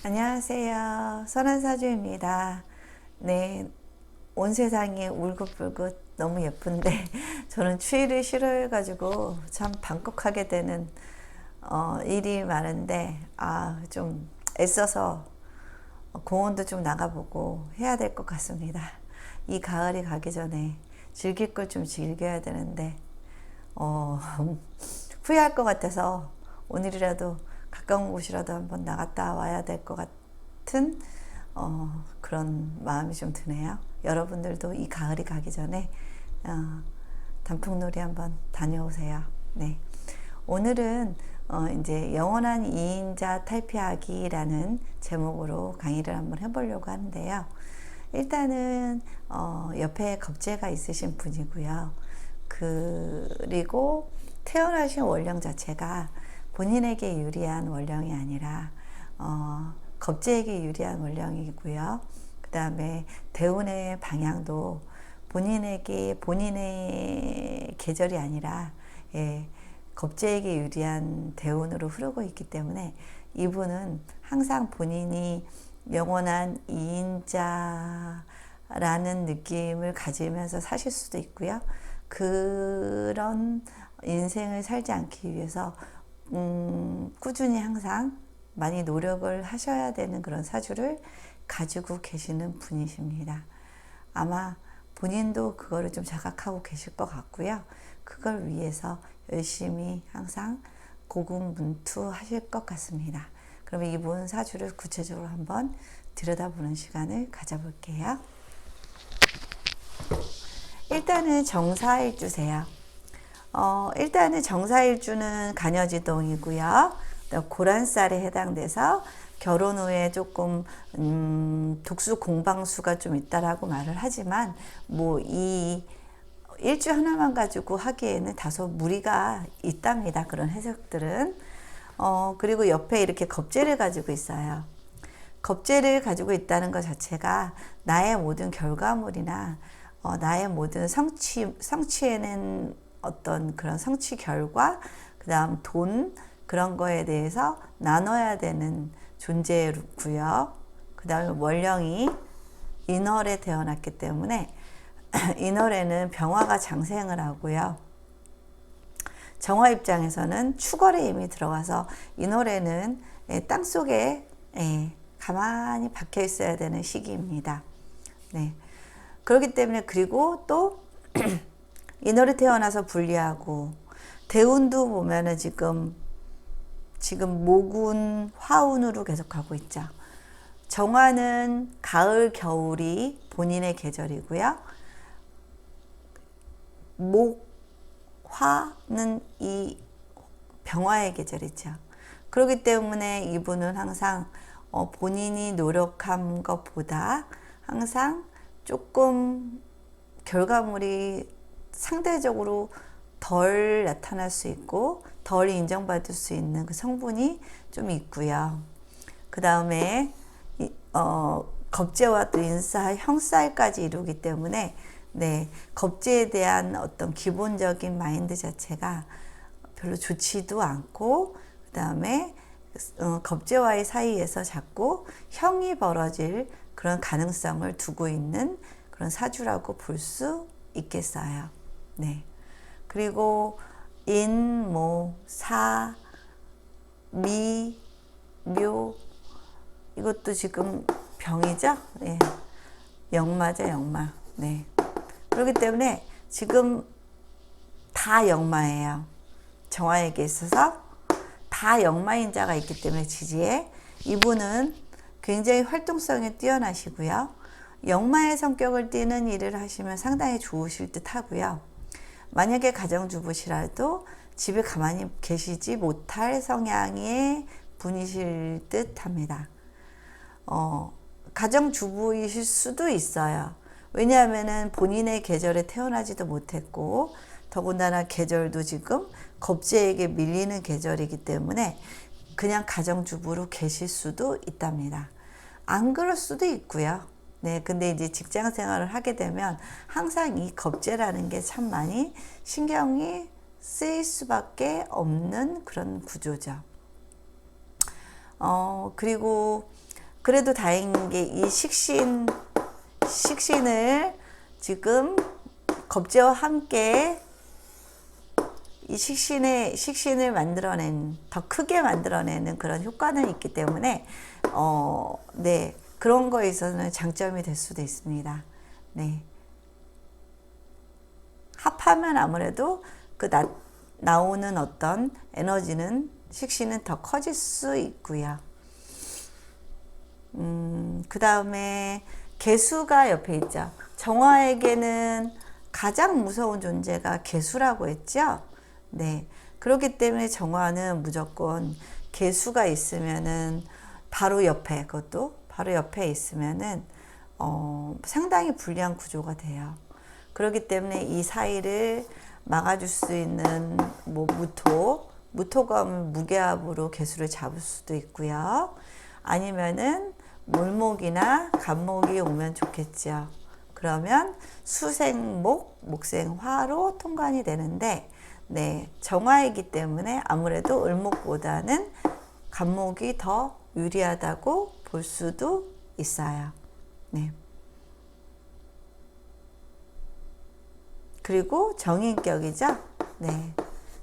안녕하세요. 선한사주입니다. 네, 온 세상이 울긋불긋 너무 예쁜데 저는 추위를 싫어해가지고 참 방콕하게 되는 일이 많은데 좀 애써서 공원도 좀 나가보고 해야 될 것 같습니다. 이 가을이 가기 전에 즐길 걸 좀 즐겨야 되는데 어, 후회할 것 같아서 오늘이라도 가까운 곳이라도 한번 나갔다 와야 될 것 같은 그런 마음이 좀 드네요. 여러분들도 이 가을이 가기 전에 단풍놀이 한번 다녀오세요. 네. 오늘은 이제 영원한 2인자 탈피하기라는 제목으로 강의를 한번 해보려고 하는데요. 일단은 옆에 겁재가 있으신 분이고요. 그리고 태어나신 원령 자체가 본인에게 유리한 원령이 아니라 겁재에게 유리한 원령이고요. 그 다음에 대운의 방향도 본인의 계절이 아니라 겁재에게 유리한 대운으로 흐르고 있기 때문에 이분은 항상 본인이 영원한 2인자라는 느낌을 가지면서 사실 수도 있고요. 그런 인생을 살지 않기 위해서 꾸준히 항상 많이 노력을 하셔야 되는 그런 사주를 가지고 계시는 분이십니다. 아마 본인도 그거를 좀 자각하고 계실 것 같고요. 그걸 위해서 열심히 항상 고군분투하실 것 같습니다. 그러면 이분 사주를 구체적으로 한번 들여다보는 시간을 가져볼게요. 일단은 정사일주세요. 일단은 정사일주는 간여지동이고요. 고란살에 해당돼서 결혼 후에 조금 독수 공방수가 좀 있다라고 말을 하지만 뭐 이 일주 하나만 가지고 하기에는 다소 무리가 있답니다. 그런 해석들은. 그리고 옆에 이렇게 겁재를 가지고 있어요. 겁재를 가지고 있다는 것 자체가 나의 모든 결과물이나 나의 모든 성취에는 어떤 그런 성취 결과, 그 다음 돈, 그런 거에 대해서 나눠야 되는 존재고요. 그 다음에 월령이 인월에 태어났기 때문에 인월에는 병화가 장생을 하고요. 정화 입장에서는 축월에 이미 들어가서 인월에는 땅속에 가만히 박혀 있어야 되는 시기입니다. 네. 그렇기 때문에 그리고 또 인월에 태어나서 불리하고 대운도 보면은 지금 모군 화운으로 계속 가고 있죠. 정화는 가을 겨울이 본인의 계절이고요. 화는 이 병화의 계절이죠. 그렇기 때문에 이분은 항상 본인이 노력한 것보다 항상 조금 결과물이 상대적으로 덜 나타날 수 있고 덜 인정받을 수 있는 그 성분이 좀 있고요. 그 다음에 겁재와 또 인사, 형살까지 이루기 때문에 겁재에 대한 어떤 기본적인 마인드 자체가 별로 좋지도 않고, 그 다음에 겁재와의 사이에서 자꾸 형이 벌어질 그런 가능성을 두고 있는 그런 사주라고 볼 수 있겠어요. 네. 그리고 인, 모, 사, 미, 묘, 이것도 지금 병이죠? 네. 역마죠, 역마. 네. 그렇기 때문에 지금 다 역마예요. 정화에게 있어서 다 역마인자가 있기 때문에 지지에 이분은 굉장히 활동성이 뛰어나시고요. 역마의 성격을 띠는 일을 하시면 상당히 좋으실 듯 하고요. 만약에 가정주부시라도 집에 가만히 계시지 못할 성향의 분이실 듯 합니다. 가정주부이실 수도 있어요. 왜냐하면은 본인의 계절에 태어나지도 못했고, 더군다나 계절도 지금 겁재에게 밀리는 계절이기 때문에 그냥 가정주부로 계실 수도 있답니다. 안 그럴 수도 있고요. 네, 근데 이제 직장 생활을 하게 되면 항상 이 겁재라는 게 참 많이 신경이 쓰일 수밖에 없는 그런 구조죠. 그리고 그래도 다행인 게 이 식신을 지금 겁재와 함께 이 식신을 만들어낸, 더 크게 만들어내는 그런 효과는 있기 때문에, 네. 그런 거에 있어서는 장점이 될 수도 있습니다. 네. 합하면 아무래도 그 나오는 어떤 에너지는, 식신은 더 커질 수 있고요. 그 다음에 개수가 옆에 있죠. 정화에게는 가장 무서운 존재가 개수라고 했죠. 네. 그렇기 때문에 정화는 무조건 개수가 있으면은 바로 옆에, 그것도 바로 옆에 있으면은 상당히 불리한 구조가 돼요. 그렇기 때문에 이 사이를 막아줄 수 있는 뭐 무토가 오면 무게압으로 개수를 잡을 수도 있고요. 아니면은 물목이나 간목이 오면 좋겠죠. 그러면 수생목, 목생화로 통관이 되는데, 네, 정화이기 때문에 아무래도 을목보다는 간목이 더 유리하다고 볼 수도 있어요. 네. 그리고 정인격이죠. 네.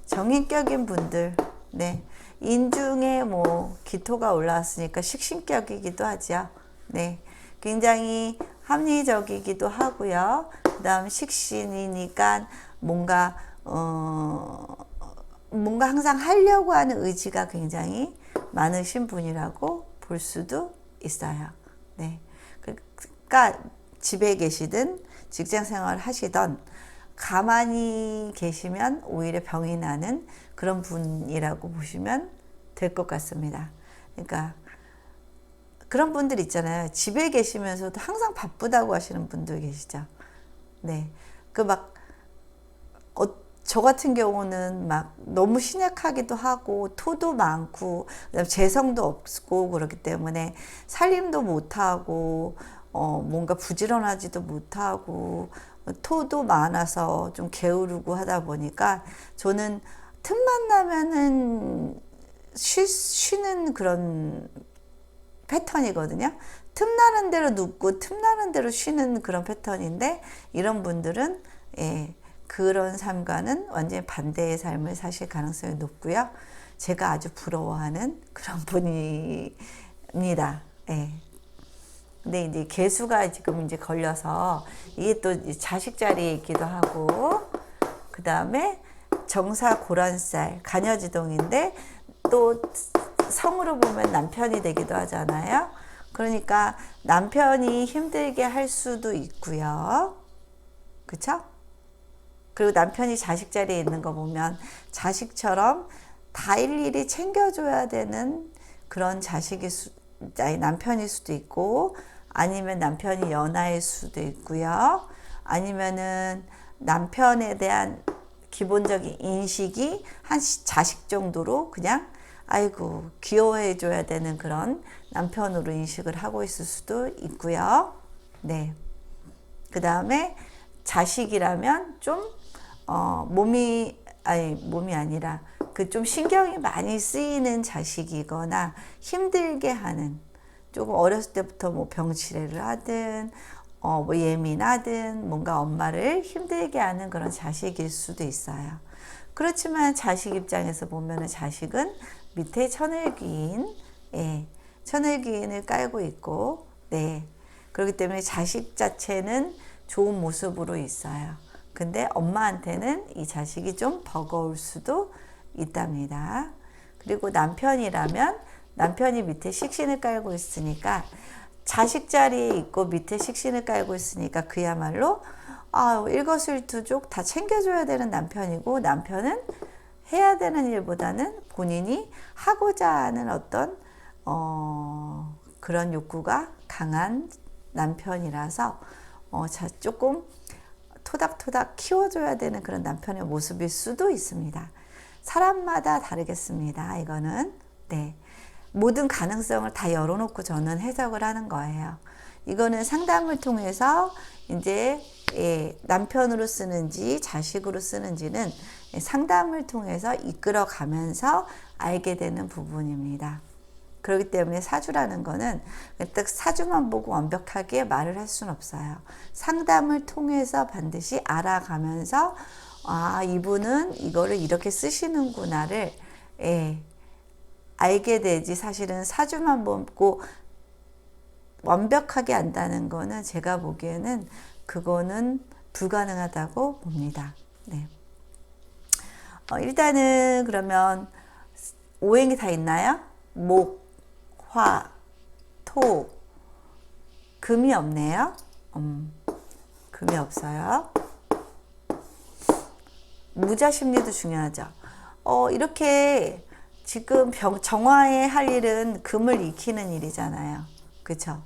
정인격인 분들, 네. 인중에 뭐 기토가 올라왔으니까 식신격이기도 하죠. 네. 굉장히 합리적이기도 하고요. 그 다음 식신이니까 뭔가 항상 하려고 하는 의지가 굉장히 많으신 분이라고 볼 수도 있어요. 네. 그러니까 집에 계시든 직장 생활을 하시던 가만히 계시면 오히려 병이 나는 그런 분이라고 보시면 될 것 같습니다. 그러니까 그런 분들 있잖아요. 집에 계시면서도 항상 바쁘다고 하시는 분들 계시죠. 네. 저 같은 경우는 막 너무 신약하기도 하고 토도 많고 그다음에 재성도 없고 그렇기 때문에 살림도 못하고 뭔가 부지런하지도 못하고 토도 많아서 좀 게으르고 하다 보니까 저는 틈만 나면은 쉬는 그런 패턴이거든요. 틈나는 대로 눕고 틈나는 대로 쉬는 그런 패턴인데, 이런 분들은 그런 삶과는 완전히 반대의 삶을 사실 가능성이 높고요. 제가 아주 부러워하는 그런 분입니다. 근데 이제 개수가 지금 이제 걸려서 이게 또 자식 자리에 있기도 하고, 그 다음에 정사 고란살 간여지동인데 또 성으로 보면 남편이 되기도 하잖아요. 그러니까 남편이 힘들게 할 수도 있고요. 그쵸? 그리고 남편이 자식 자리에 있는 거 보면 자식처럼 다 일일이 챙겨줘야 되는 그런 남편일 수도 있고, 아니면 남편이 연하일 수도 있고요. 아니면은 남편에 대한 기본적인 인식이 한 자식 정도로 그냥 아이고 귀여워해 줘야 되는 그런 남편으로 인식을 하고 있을 수도 있고요. 네. 그 다음에 자식이라면 좀 몸이 아니라 그 좀 신경이 많이 쓰이는 자식이거나 힘들게 하는, 조금 어렸을 때부터 뭐 병치레를 하든 뭐 예민하든 뭔가 엄마를 힘들게 하는 그런 자식일 수도 있어요. 그렇지만 자식 입장에서 보면은 자식은 밑에 천을귀인을 깔고 있고, 네. 그렇기 때문에 자식 자체는 좋은 모습으로 있어요. 근데 엄마한테는 이 자식이 좀 버거울 수도 있답니다. 그리고 남편이라면 남편이 밑에 식신을 깔고 있으니까, 자식 자리에 있고 밑에 식신을 깔고 있으니까 그야말로 일거수일투족 다 챙겨줘야 되는 남편이고, 남편은 해야 되는 일보다는 본인이 하고자 하는 어떤 그런 욕구가 강한 남편이라서 조금 토닥토닥 키워줘야 되는 그런 남편의 모습일 수도 있습니다. 사람마다 다르겠습니다. 이거는 네, 모든 가능성을 다 열어놓고 저는 해석을 하는 거예요. 이거는 상담을 통해서 이제 남편으로 쓰는지 자식으로 쓰는지는 상담을 통해서 이끌어 가면서 알게 되는 부분입니다. 그렇기 때문에 사주라는 거는 딱 사주만 보고 완벽하게 말을 할 수는 없어요. 상담을 통해서 반드시 알아가면서 아, 이분은 이거를 이렇게 쓰시는구나를 예, 알게 되지, 사실은 사주만 보고 완벽하게 안다는 거는 제가 보기에는 그거는 불가능하다고 봅니다. 네. 일단은 그러면 오행이 다 있나요? 목, 화, 토, 금이 없네요. 금이 없어요. 무자 심리도 중요하죠. 이렇게 지금 정화에 할 일은 금을 익히는 일이잖아요. 그쵸?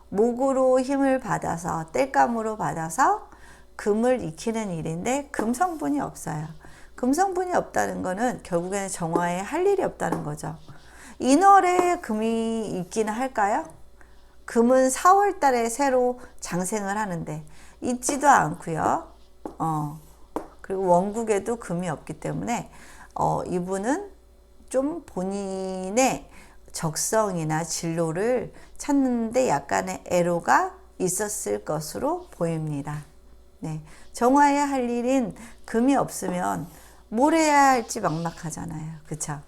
목으로 힘을 받아서 땔감으로 받아서 금을 익히는 일인데 금 성분이 없어요. 금 성분이 없다는 거는 결국에는 정화에 할 일이 없다는 거죠. 인월에 금이 있기는 할까요? 금은 4월 달에 새로 장생을 하는데 있지도 않고요. 그리고 원국에도 금이 없기 때문에 이분은 좀 본인의 적성이나 진로를 찾는데 약간의 애로가 있었을 것으로 보입니다. 네. 정화해야 할 일인 금이 없으면 뭘 해야 할지 막막하잖아요. 그쵸?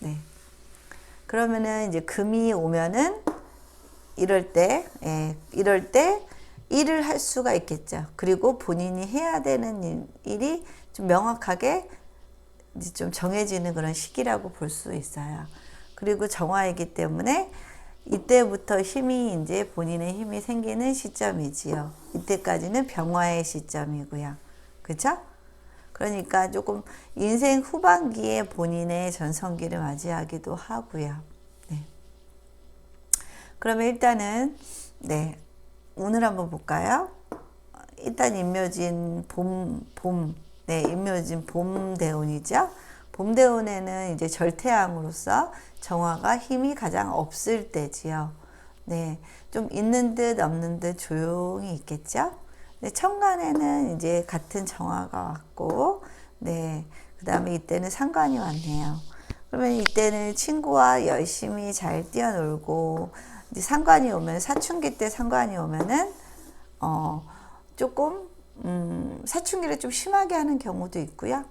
네. 그러면은 이제 금이 오면은 이럴 때 일을 할 수가 있겠죠. 그리고 본인이 해야 되는 일이 좀 명확하게 이제 좀 정해지는 그런 시기라고 볼 수 있어요. 그리고 정화이기 때문에 이때부터 힘이 이제 본인의 힘이 생기는 시점이지요. 이때까지는 병화의 시점이고요. 그렇죠? 그러니까 조금 인생 후반기에 본인의 전성기를 맞이하기도 하고요. 네. 그러면 일단은 네, 운을 한번 볼까요? 일단 임묘진 네, 임묘진 봄대운이죠. 봄대운에는 이제 절태양으로서 정화가 힘이 가장 없을 때지요. 네, 좀 있는 듯 없는 듯 조용히 있겠죠. 네, 천간에는 이제 같은 정화가 왔고, 네, 그 다음에 이때는 상관이 왔네요. 그러면 이때는 친구와 열심히 잘 뛰어놀고, 이제 상관이 오면, 사춘기 때 상관이 오면은, 조금, 사춘기를 좀 심하게 하는 경우도 있고요.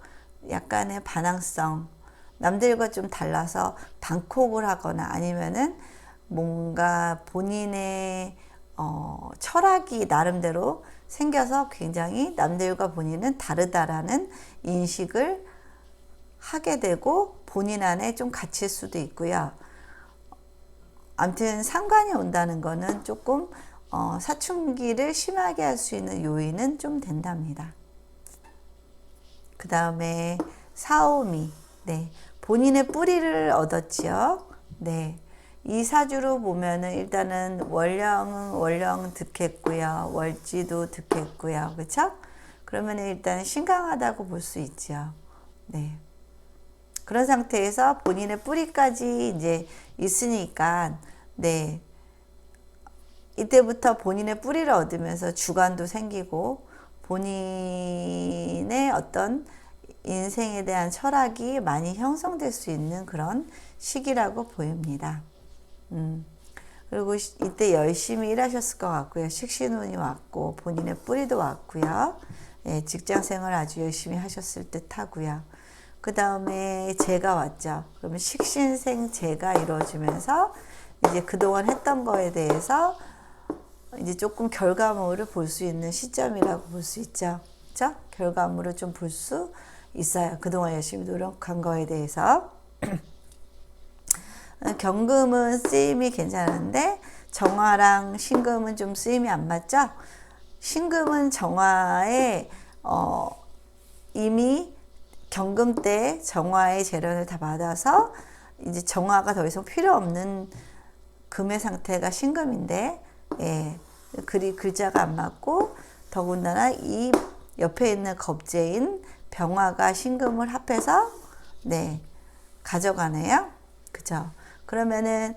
약간의 반항성, 남들과 좀 달라서 방콕을 하거나 아니면은 뭔가 본인의 철학이 나름대로 생겨서 굉장히 남들과 본인은 다르다라는 인식을 하게 되고 본인 안에 좀 갇힐 수도 있고요. 아무튼 상관이 온다는 거는 조금 사춘기를 심하게 할 수 있는 요인은 좀 된답니다. 그 다음에 사오미, 네, 본인의 뿌리를 얻었지요. 네, 이 사주로 보면은 일단은 월령 득했고요, 월지도 득했고요, 그렇죠? 그러면 일단 신강하다고 볼 수 있죠. 네, 그런 상태에서 본인의 뿌리까지 이제 있으니까, 네, 이때부터 본인의 뿌리를 얻으면서 주관도 생기고 본인의 어떤 인생에 대한 철학이 많이 형성될 수 있는 그런 시기라고 보입니다. 그리고 이때 열심히 일하셨을 것 같고요. 식신운이 왔고 본인의 뿌리도 왔고요. 예, 직장생활 아주 열심히 하셨을 듯 하고요. 그 다음에 재가 왔죠. 그러면 식신생 재가 이루어지면서 이제 그동안 했던 거에 대해서 이제 조금 결과물을 볼 수 있는 시점이라고 볼 수 있죠. 그렇죠? 결과물을 좀 볼 수 있어요. 그동안 열심히 노력한 거에 대해서. 경금은 쓰임이 괜찮은데 정화랑 신금은 좀 쓰임이 안 맞죠? 신금은 정화에 이미 경금 때 정화의 재련을 다 받아서 이제 정화가 더 이상 필요 없는 금의 상태가 신금인데, 예, 글자가 안 맞고 더군다나 이 옆에 있는 겁재인 병화가 신금을 합해서 네, 가져가네요. 그죠? 그러면은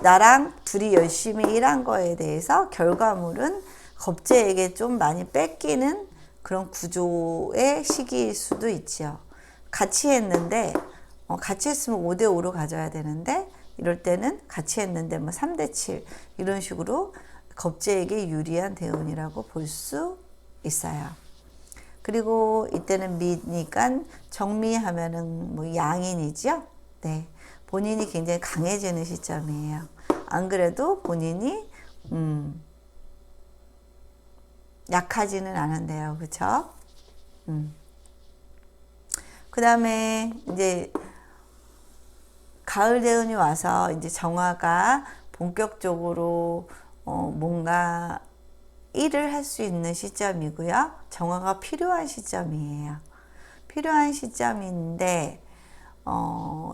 나랑 둘이 열심히 일한 거에 대해서 결과물은 겁재에게 좀 많이 뺏기는 그런 구조의 시기일 수도 있죠. 같이 했는데 같이 했으면 5대5로 가져야 되는데 이럴 때는 같이 했는데 뭐 3대7 이런 식으로 겁재에게 유리한 대운이라고 볼 수 있어요. 그리고 이때는 미니까 정미하면은 뭐 양인이죠. 네. 본인이 굉장히 강해지는 시점이에요. 안 그래도 본인이 약하지는 않은데요. 그쵸? 그 다음에 이제 가을 대운이 와서 이제 정화가 본격적으로 뭔가 일을 할 수 있는 시점이고요. 정화가 필요한 시점이에요. 필요한 시점인데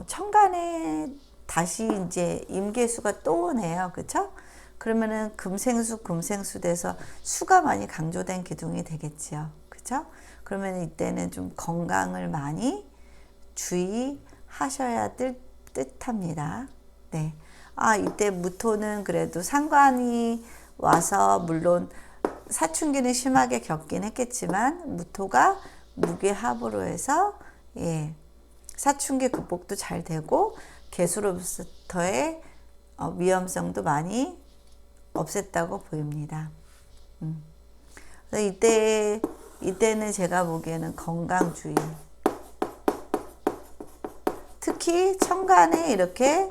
천간에 다시 이제 임계수가 또 오네요. 그쵸? 그러면은 금생수 돼서 수가 많이 강조된 기둥이 되겠죠. 그쵸? 그러면 이때는 좀 건강을 많이 주의하셔야 될 듯합니다. 네. 이때 무토는 그래도 상관이 와서 물론 사춘기는 심하게 겪긴 했겠지만 무토가 무괴합으로 해서 사춘기 극복도 잘 되고 개수로부터의 위험성도 많이 없앴다고 보입니다. 그래서 이때는 제가 보기에는 건강주의. 특히 천간에 이렇게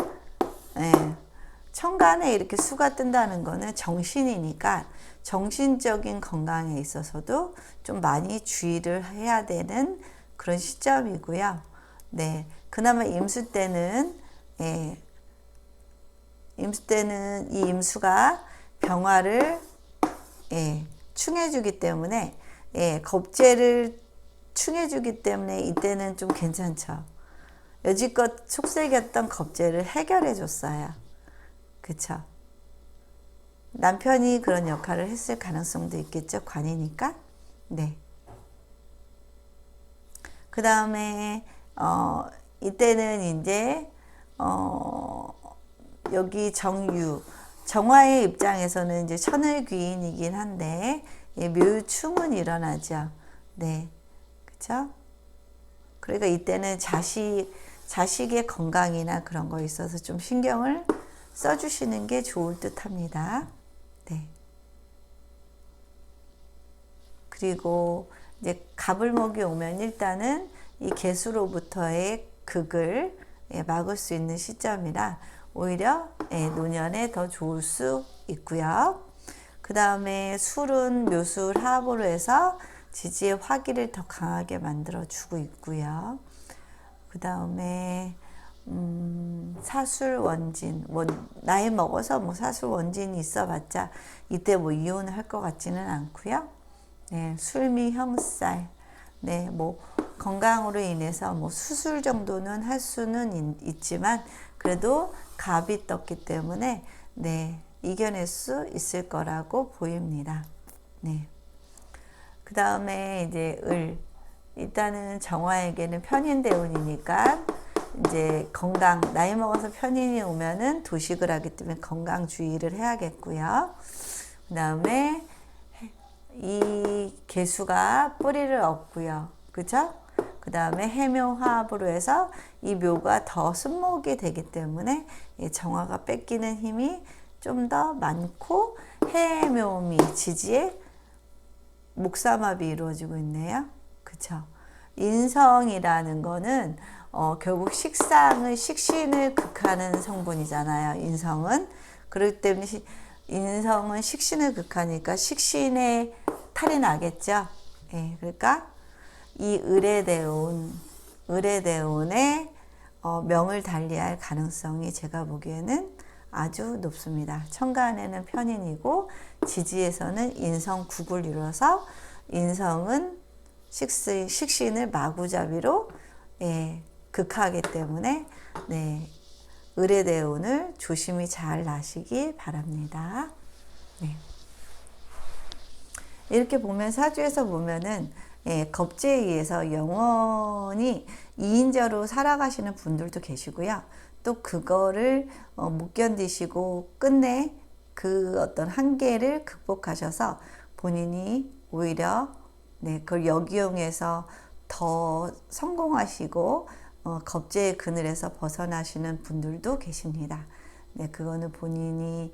수가 뜬다는 거는 정신이니까 정신적인 건강에 있어서도 좀 많이 주의를 해야 되는 그런 시점이고요. 네, 그나마 임수 때는 이 임수가 병화를 충해주기 때문에 겁재를 충해주기 때문에 이때는 좀 괜찮죠. 여지껏 속삭였던 겁재를 해결해 줬어요. 그쵸? 남편이 그런 역할을 했을 가능성도 있겠죠. 관이니까. 네. 그 다음에 이때는 이제 여기 정화의 입장에서는 이제 천을귀인이긴 한데 묘충은 일어나죠. 네. 그쵸? 그러니까 이때는 자식의 건강이나 그런 거에 있어서 좀 신경을 써주시는 게 좋을 듯 합니다. 네. 그리고 이제 가불목이 오면 일단은 이 개수로부터의 극을 막을 수 있는 시점이라 오히려 노년에 더 좋을 수 있고요. 그 다음에 술은 묘술 합으로 해서 지지의 화기를 더 강하게 만들어 주고 있고요. 그 다음에 사술 원진, 나이 먹어서 뭐 사술 원진이 있어봤자 이때 뭐 이혼을 할 것 같지는 않고요. 네, 술미 형살, 네, 뭐 건강으로 인해서 뭐 수술 정도는 할 수는 있지만 그래도 갑이 떴기 때문에 네, 이겨낼 수 있을 거라고 보입니다. 네. 그 다음에 이제 일단은 정화에게는 편인대운이니까 이제 건강, 나이 먹어서 편인이 오면은 도식을 하기 때문에 건강 주의를 해야겠고요. 그 다음에 이 개수가 뿌리를 얻고요. 그죠? 그 다음에 해묘화합으로 해서 이 묘가 더 순목이 되기 때문에 정화가 뺏기는 힘이 좀 더 많고 해묘미, 지지에 목삼합이 이루어지고 있네요. 그쵸? 인성이라는 거는 결국 식신을 극하는 성분이잖아요. 인성은. 그렇기 때문에 인성은 식신을 극하니까 식신에 탈이 나겠죠. 그러니까 이 을의 명을 달리할 가능성이 제가 보기에는 아주 높습니다. 천간에는 편인이고 지지에서는 인성 국을 이뤄서 인성은 식신을 마구잡이로 극하기 때문에 네, 을의 대운을 조심히 잘 나시기 바랍니다. 네. 이렇게 보면 사주에서 보면은 겁재에 의해서 영원히 2인자로 살아가시는 분들도 계시고요. 또 그거를 못 견디시고 끝내 그 어떤 한계를 극복하셔서 본인이 오히려 그걸 역이용해서 더 성공하시고 겁제의 그늘에서 벗어나시는 분들도 계십니다. 네, 그거는 본인이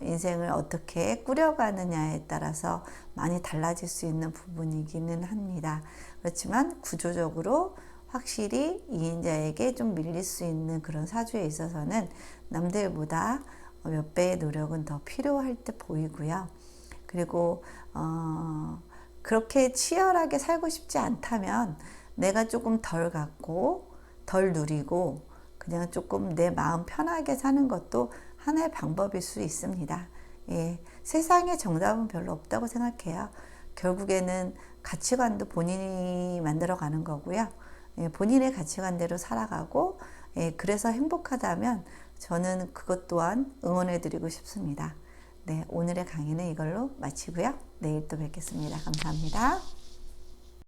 인생을 어떻게 꾸려가느냐에 따라서 많이 달라질 수 있는 부분이기는 합니다. 그렇지만 구조적으로 확실히 이인자에게 좀 밀릴 수 있는 그런 사주에 있어서는 남들보다 몇 배의 노력은 더 필요할 듯 보이고요. 그리고 그렇게 치열하게 살고 싶지 않다면 내가 조금 덜 갖고 덜 누리고 그냥 조금 내 마음 편하게 사는 것도 하나의 방법일 수 있습니다. 예, 세상에 정답은 별로 없다고 생각해요. 결국에는 가치관도 본인이 만들어가는 거고요. 예, 본인의 가치관대로 살아가고, 예, 그래서 행복하다면 저는 그것 또한 응원해드리고 싶습니다. 네, 오늘의 강의는 이걸로 마치고요. 내일 또 뵙겠습니다. 감사합니다.